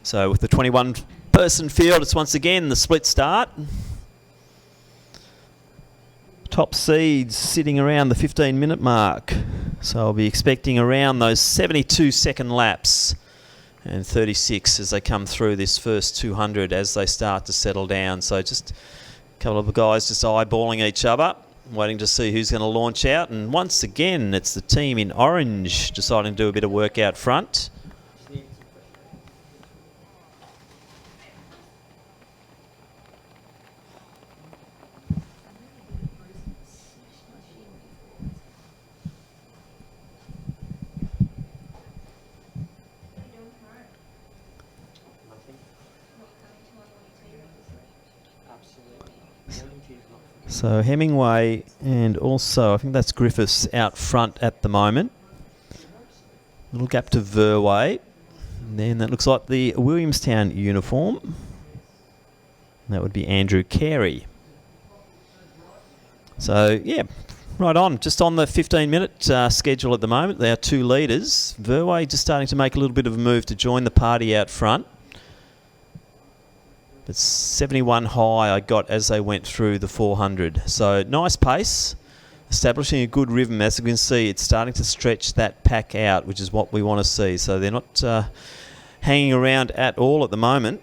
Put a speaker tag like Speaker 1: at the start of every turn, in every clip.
Speaker 1: So with the 21-person field, it's once again the split start. Top seeds sitting around the 15-minute mark. So I'll be expecting around those 72-second laps and 36 as they come through this first 200 as they start to settle down. So just a couple of guys just eyeballing each other, waiting to see who's going to launch out. And once again, it's the team in orange deciding to do a bit of work out front. So Hemingway and also I think that's Griffiths out front at the moment. Little gap to Verway. And then that looks like the Williamstown uniform. That would be Andrew Carey. So yeah, right on. Just on the 15-minute schedule at the moment. There are two leaders. Verway just starting to make a little bit of a move to join the party out front. But 71 high I got as they went through the 400. So nice pace, establishing a good rhythm. As you can see, it's starting to stretch that pack out, which is what we want to see. So they're not hanging around at all at the moment.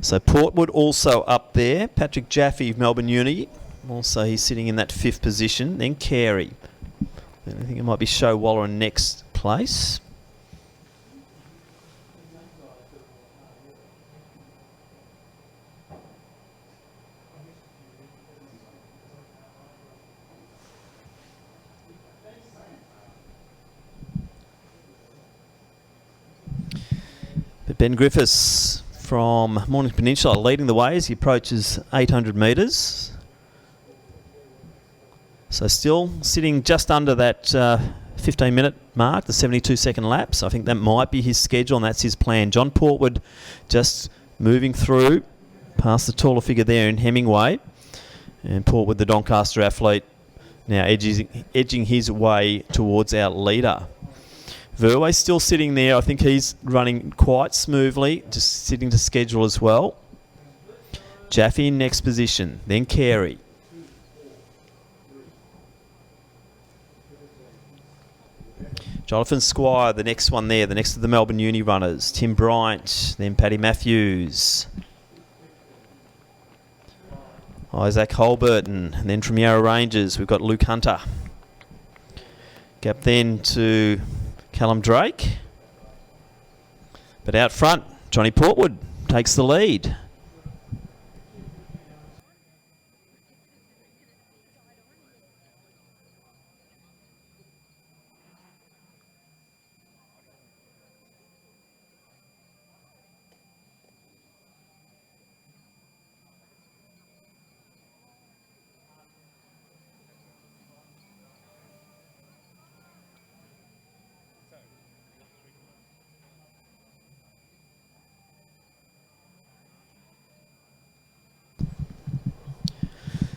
Speaker 1: So Portwood also up there. Patrick Jaffe, Melbourne Uni. Also, he's sitting in that 5th position. Then Carey. I think it might be Show Waller in next place. But Ben Griffiths from Mornington Peninsula leading the way as he approaches 800 metres. So still sitting just under that 15-minute mark, the 72-second laps. I think that might be his schedule and that's his plan. John Portwood just moving through past the taller figure there in Hemingway. And Portwood, the Doncaster athlete, now edging his way towards our leader. Verway's still sitting there. I think he's running quite smoothly, just sitting to schedule as well. Jaffe in next position, then Carey. Jonathan Squire, the next one there, the next of the Melbourne Uni runners. Tim Bryant, then Paddy Matthews. Isaac Holberton, and then from Yarra Rangers, we've got Luke Hunter. Gap then to Callum Drake. But out front, Johnny Portwood takes the lead.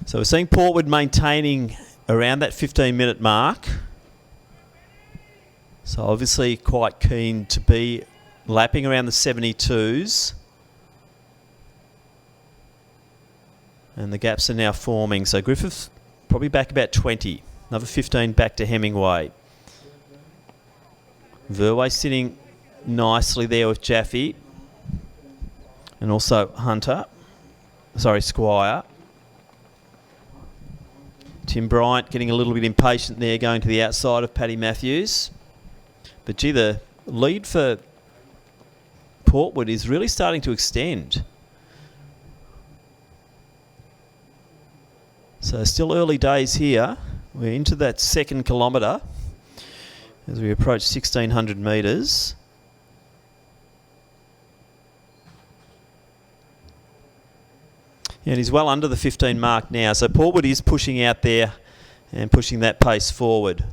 Speaker 1: So we're seeing Portwood maintaining around that 15-minute mark. So obviously quite keen to be lapping around the 72s. And the gaps are now forming. So Griffith probably back about 20. Another 15 back to Hemingway. Verway sitting nicely there with Jaffe. And also Squire. Tim Bryant getting a little bit impatient there, going to the outside of Paddy Matthews. But gee, the lead for Portwood is really starting to extend. So still early days here. We're into that second kilometre as we approach 1,600 metres. And he's well under the 15 mark now. So Portwood is pushing out there and pushing that pace forward.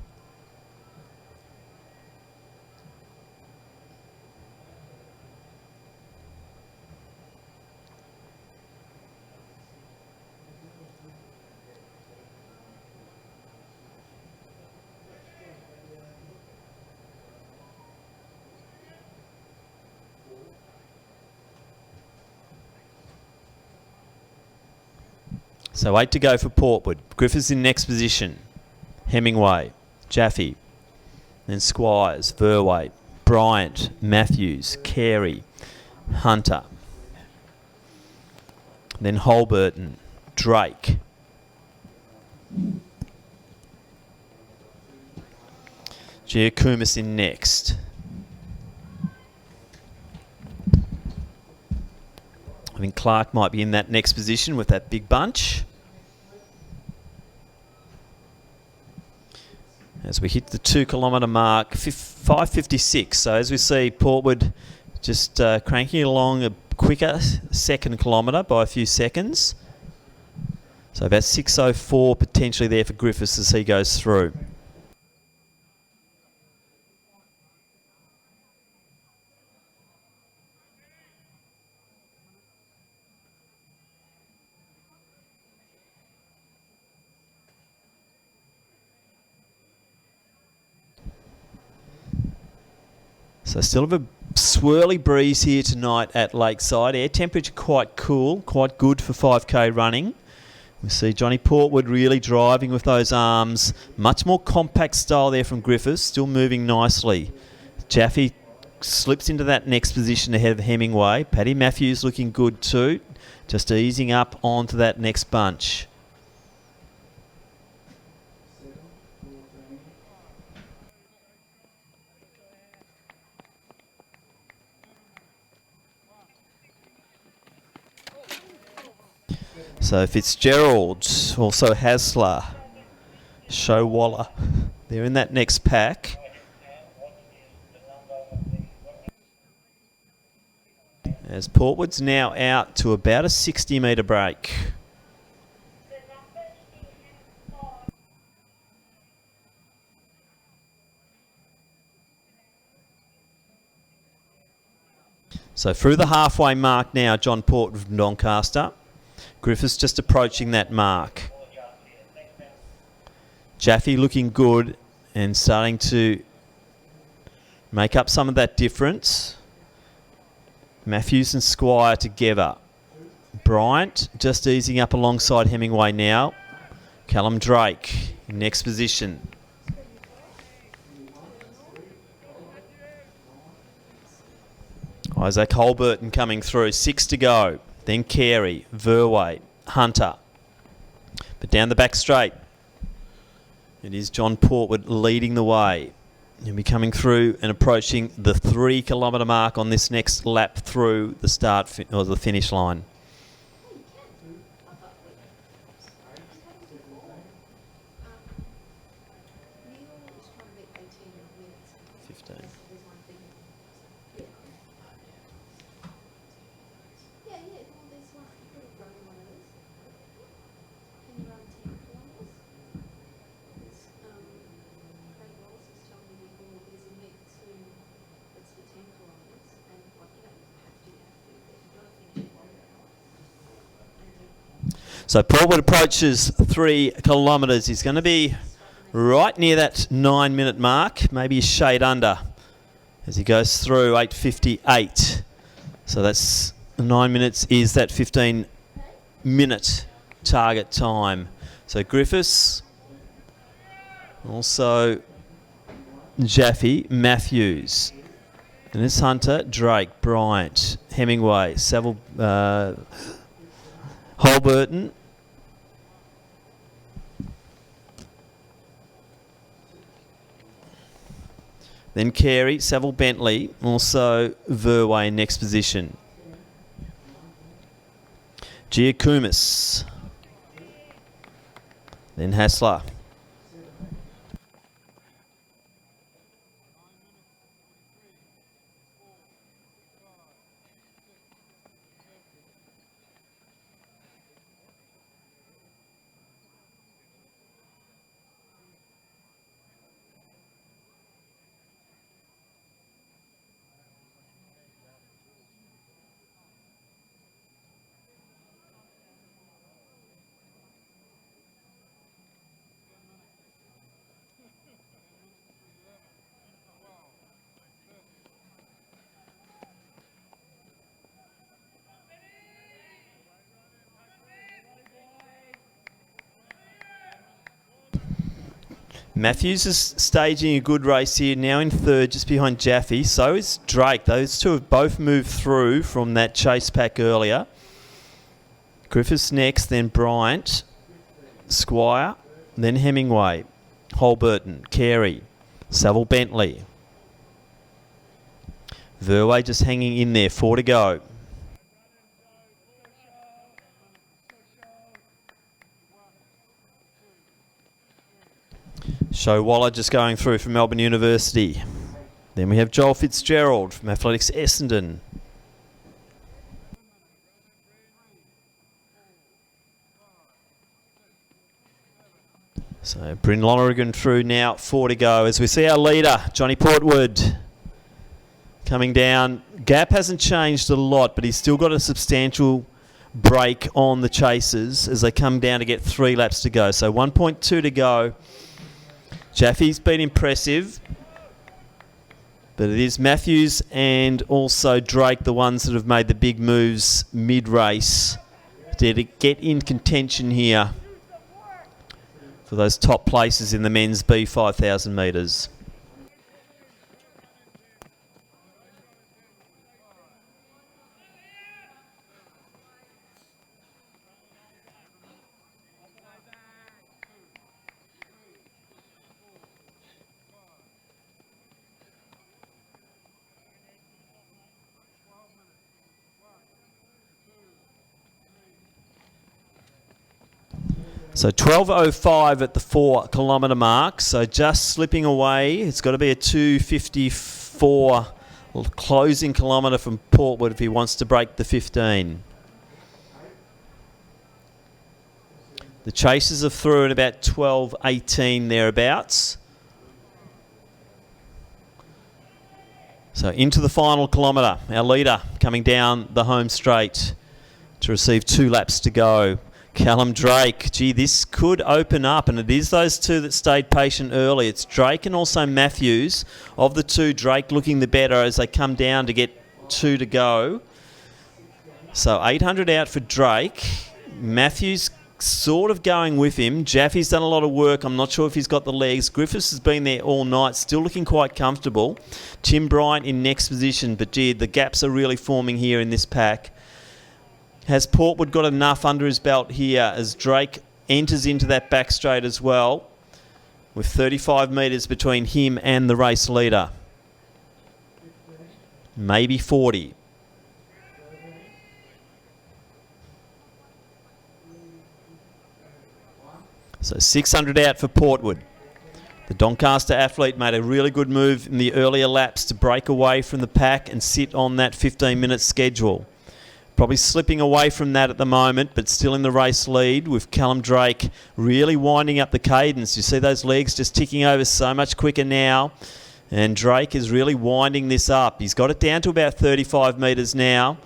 Speaker 1: So 8 to go for Portwood. Griffiths in next position. Hemingway, Jaffe, then Squires, Verway, Bryant, Matthews, Carey, Hunter, then Holberton, Drake, Giacomis in next. I think Clark might be in that next position with that big bunch. As we hit the 2 kilometre mark, 5:56. So as we see, Portwood just cranking along a quicker second kilometre by a few seconds. So about 6:04 potentially there for Griffiths as he goes through. So still have a swirly breeze here tonight at Lakeside. Air temperature quite cool, quite good for 5k running. We see Johnny Portwood really driving with those arms. Much more compact style there from Griffiths, still moving nicely. Jaffe slips into that next position ahead of Hemingway. Paddy Matthews looking good too, just easing up onto that next bunch. So Fitzgerald, also Hasler, Showwaller. They're in that next pack. As Portwood's now out to about a 60 metre break. So through the halfway mark now, John Portwood from Doncaster. Griffiths just approaching that mark. Jaffe looking good and starting to make up some of that difference. Matthews and Squire together. Bryant just easing up alongside Hemingway now. Callum Drake in next position. Isaac Holberton coming through. 6 to go. Then Carey, Verway, Hunter. But down the back straight, it is John Portwood leading the way. He'll be coming through and approaching the 3 kilometre mark on this next lap through the start or the finish line. So Portwood approaches 3 kilometres. He's going to be right near that 9-minute mark, maybe a shade under as he goes through 8:58. So that's 9 minutes is that 15-minute target time. So Griffiths, also Jaffe, Matthews, and it's Hunter, Drake, Bryant, Hemingway, Saville, Holberton. Then Carey, Saville Bentley, also Verway in next position. Giacomis. Then Hasler. Matthews is staging a good race here, now in third, just behind Jaffe. So is Drake. Those two have both moved through from that chase pack earlier. Griffiths next, then Bryant, Squire, then Hemingway, Holberton, Carey, Saville Bentley. Verway just hanging in there, 4 to go. Showwaller just going through from Melbourne University. Then we have Joel Fitzgerald from Athletics Essendon. So Bryn Lonergan through now, 4 to go. As we see our leader, Johnny Portwood, coming down. Gap hasn't changed a lot, but he's still got a substantial break on the chasers as they come down to get 3 laps to go. So 1.2 to go. Jaffe's been impressive, but it is Matthews and also Drake, the ones that have made the big moves mid-race to get in contention here for those top places in the men's B 5,000 metres. So 12.05 at the 4 kilometre mark, so just slipping away. It's got to be a 2:54 closing kilometre from Portwood if he wants to break the 15. The chasers are through at about 12.18 thereabouts. So into the final kilometre, our leader coming down the home straight to receive 2 laps to go. Callum Drake. Gee, this could open up, and it is those two that stayed patient early. It's Drake and also Matthews. Of the two, Drake looking the better as they come down to get 2 to go. So 800 out for Drake. Matthews sort of going with him. Jaffe's done a lot of work. I'm not sure if he's got the legs. Griffiths has been there all night, still looking quite comfortable. Tim Bryant in next position, but gee, the gaps are really forming here in this pack. Has Portwood got enough under his belt here as Drake enters into that back straight as well, with 35 metres between him and the race leader? Maybe 40. So 600 out for Portwood. The Doncaster athlete made a really good move in the earlier laps to break away from the pack and sit on that 15-minute schedule. Probably slipping away from that at the moment, but still in the race lead with Callum Drake really winding up the cadence. You see those legs just ticking over so much quicker now. And Drake is really winding this up. He's got it down to about 35 metres now.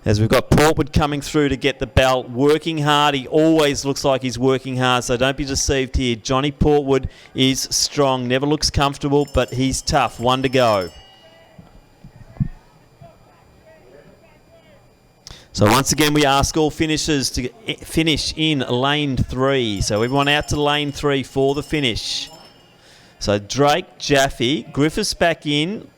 Speaker 1: As we've got Portwood coming through to get the belt, working hard. He always looks like he's working hard, so don't be deceived here. Johnny Portwood is strong, never looks comfortable, but he's tough. 1 to go. So once again, we ask all finishers to finish in lane 3. So everyone out to lane 3 for the finish. So Drake, Jaffe, Griffiths back in.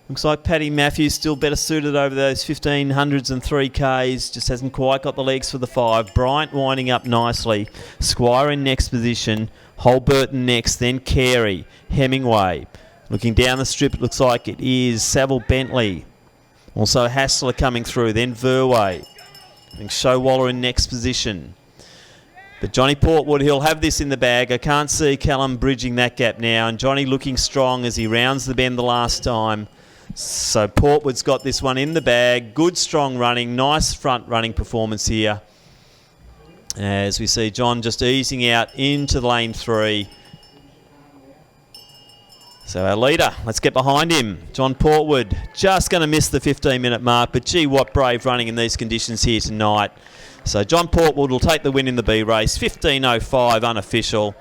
Speaker 1: Looks like Paddy Matthews still better suited over those 1500s and 3Ks. Just hasn't quite got the legs for the 5. Bryant winding up nicely. Squire in next position. Holberton next, then Carey. Hemingway. Looking down the strip, it looks like it is Saville Bentley. Also Hassler coming through, then Verway. I think Showwaller in next position. But Johnny Portwood, he'll have this in the bag. I can't see Callum bridging that gap now. And Johnny looking strong as he rounds the bend the last time. So Portwood's got this one in the bag. Good strong running, nice front running performance here. As we see John just easing out into lane 3. So our leader, let's get behind him. John Portwood, just going to miss the 15-minute mark, but gee, what brave running in these conditions here tonight. So John Portwood will take the win in the B race, 15.05 unofficial.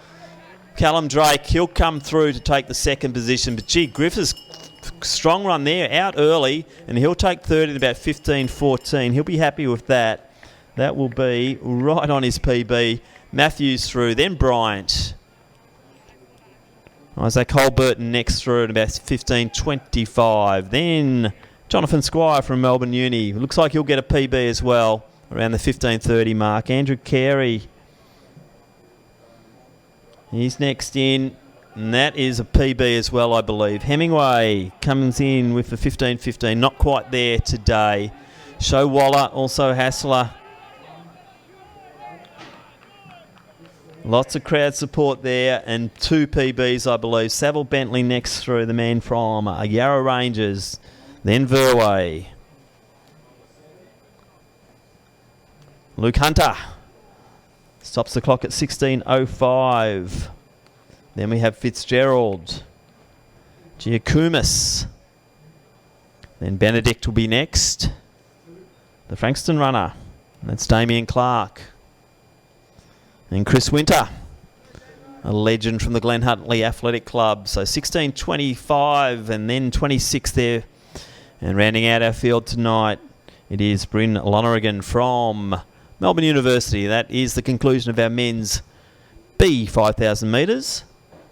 Speaker 1: Callum Drake, he'll come through to take the second position, but gee, Griffiths, strong run there, out early, and he'll take third in about 15.14. He'll be happy with that. That will be right on his PB. Matthews through, then Bryant. Isaac Holberton next through at about 15.25. Then Jonathan Squire from Melbourne Uni. Looks like he'll get a PB as well, around the 15.30 mark. Andrew Carey, he's next in, and that is a PB as well, I believe. Hemingway comes in with the 15.15, not quite there today. Showwaller, also Hassler. Lots of crowd support there, and 2 PBs, I believe. Savile Bentley next through, the man from Yarra Rangers. Then Verway. Luke Hunter stops the clock at 16.05. Then we have Fitzgerald. Giacomis. Then Benedict will be next. The Frankston runner. That's Damien Clark. And Chris Winter, a legend from the Glen Huntly Athletic Club. So 16.25 and then 26 there. And rounding out our field tonight, it is Bryn Lonergan from Melbourne University. That is the conclusion of our men's B 5,000 metres.